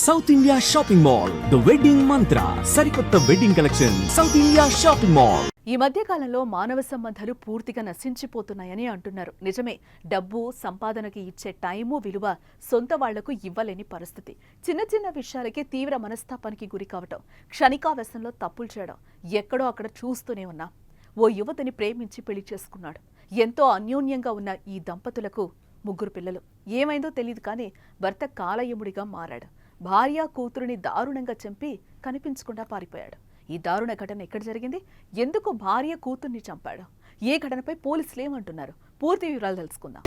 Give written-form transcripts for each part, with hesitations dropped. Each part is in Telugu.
South India shopping mall the wedding మంత్ర సరికొత్త wedding collection south India shopping mall. ఈ మధ్య కాలంలో మానవ సంబంధాలు పూర్తిగా నశించిపోతున్నాయని అంటున్నారు. నిజమే, డబ్బు సంపాదనకి ఇచ్చే టైము విలువ సొంత వాళ్లకు ఇవ్వలేని పరిస్థితి. చిన్న చిన్న విషయాలకే తీవ్ర మనస్తాపానికి గురి కావటం, క్షణికావేశంలో తప్పులు చేయడం ఎక్కడో అక్కడ చూస్తూనే ఉన్నా. ఓ యువతిని ప్రేమించి పెళ్లి చేసుకున్నాడు. ఎంతో అన్యోన్యంగా ఉన్న ఈ దంపతులకు 3 పిల్లలు. ఏమైందో తెలియదు కానీ భర్త కాలయముడిగా మారాడు. భార్య కూతురుని దారుణంగా చంపి కనిపించకుండా పారిపోయాడు. ఈ దారుణ ఘటన ఎక్కడ జరిగింది? ఎందుకు భార్య కూతుర్ని చంపాడు? ఏ ఘటనపై పోలీసులు ఏమంటున్నారు? పూర్తి వివరాలు తెలుసుకుందాం.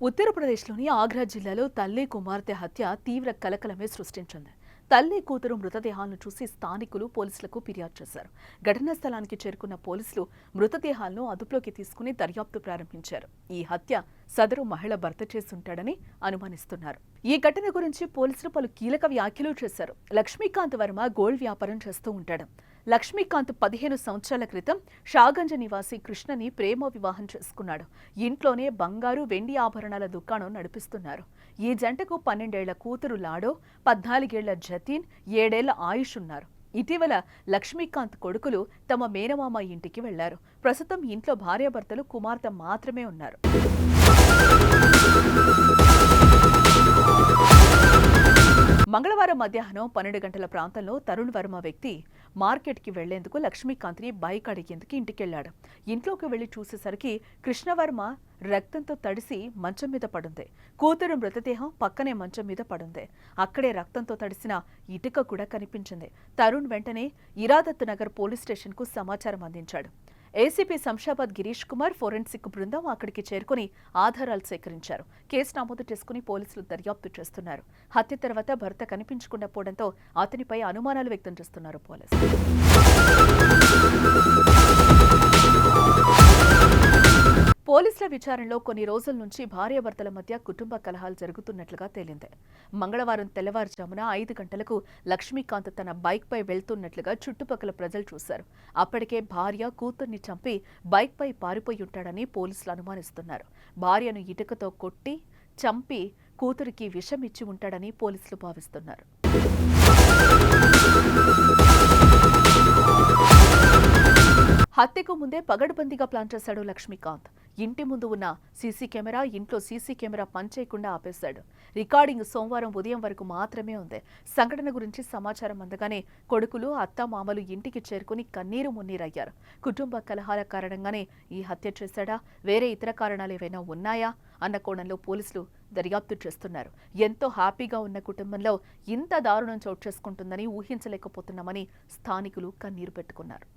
ఉత్తరప్రదేశ్లోని ఆగ్రా జిల్లాలో తల్లి కుమార్తె హత్య తీవ్ర కలకలమే సృష్టించింది. తల్లి కూతురు మృతదేహాలను చూసి స్థానికులు పోలీసులకు ఫిర్యాదు చేశారు. ఘటనా స్థలానికి చేరుకున్న పోలీసులు మృతదేహాలను అదుపులోకి తీసుకుని దర్యాప్తు ప్రారంభించారు. ఈ హత్య సదరు మహిళ భర్త చేసుంటాడని అనుమానిస్తున్నారు. ఈ ఘటన గురించి పోలీసులు పలు కీలక వ్యాఖ్యలు చేశారు. లక్ష్మీకాంత్ వర్మ గోల్డ్ వ్యాపారం చేస్తూ ఉంటాడు. లక్ష్మీకాంత్ 15 సంవత్సరాల క్రితం షాగంజ్ నివాసి కృష్ణని ప్రేమ వివాహం చేసుకున్నాడు. ఇంట్లోనే బంగారు వెండి ఆభరణాల దుకాణం నడిపిస్తున్నారు. ఈ జంటకు 12 ఏళ్ల కూతురు లాడో, 14 ఏళ్ల జతీన్, 7 ఏళ్ల ఆయుష్ ఉన్నారు. ఇటీవల లక్ష్మీకాంత్ కొడుకులు తమ మేనమామ ఇంటికి వెళ్లారు. ప్రస్తుతం ఇంట్లో భార్యాభర్తలు, కుమార్తె మాత్రమే ఉన్నారు. మంగళవారం మధ్యాహ్నం 12 గంటల ప్రాంతంలో తరుణ్ వర్మ వ్యక్తి మార్కెట్కి వెళ్లేందుకు లక్ష్మీకాంత్ని బైక్ అడిగేందుకు ఇంటికెళ్లాడు. ఇంట్లోకి వెళ్లి చూసేసరికి కృష్ణవర్మ రక్తంతో తడిసి మంచం మీద పడుంది. కూతురు మృతదేహం పక్కనే మంచం మీద పడుంది. అక్కడే రక్తంతో తడిసిన ఇటుక కూడా కనిపించింది. తరుణ్ వెంటనే ఇరాదత్ నగర్ పోలీస్ స్టేషన్కు సమాచారం అందించాడు. ఏసీపీ శంషాబాద్ గిరీష్ కుమార్ ఫోరెన్సిక్ బృందం అక్కడికి చేరుకుని ఆధారాలు సేకరించారు. కేసు నమోదు చేసుకుని పోలీసులు దర్యాప్తు చేస్తున్నారు. హత్య తర్వాత భర్త కనిపించకుండా పోవడంతో అతనిపై అనుమానాలు వ్యక్తం చేస్తున్నారు పోలీసులు. పోలీసుల విచారణలో కొన్ని రోజుల నుంచి భార్యాభర్తల మధ్య కుటుంబ కలహాలు జరుగుతున్నట్లుగా తేలింది. మంగళవారం తెల్లవారుజామున 5 గంటలకు లక్ష్మీకాంత్ తన బైక్పై వెళ్తున్నట్లుగా చుట్టుపక్కల ప్రజలు చూశారు. అప్పటికే భార్య కూతుర్ని చంపి బైక్పై పారిపోయి ఉంటాడని పోలీసులు అనుమానిస్తున్నారు. భార్యను ఇటుకతో కొట్టి చంపి కూతురికి విషం ఇచ్చి ఉంటాడని పోలీసులు భావిస్తున్నారు. హత్యకు ముందే పగడ్బందీగా ప్లాన్ చేశాడు లక్ష్మీకాంత్. ఇంటి ముందు ఉన్న సీసీ కెమెరా, ఇంట్లో సీసీ కెమెరా పనిచేయకుండా ఆపేశాడు. రికార్డింగ్ సోమవారం ఉదయం వరకు మాత్రమే ఉంది. సంఘటన గురించి సమాచారం అందగానే కొడుకులు, అత్తామామలు ఇంటికి చేరుకుని కన్నీరు మున్నీరయ్యారు. కుటుంబ కలహాల కారణంగానే ఈ హత్య చేశాడా, వేరే ఇతర కారణాలు ఏవైనా ఉన్నాయా అన్న కోణంలో పోలీసులు దర్యాప్తు చేస్తున్నారు. ఎంతో హ్యాపీగా ఉన్న కుటుంబంలో ఇంత దారుణం చోటు చేసుకుంటుందని ఊహించలేకపోతున్నామని స్థానికులు కన్నీరు పెట్టుకున్నారు.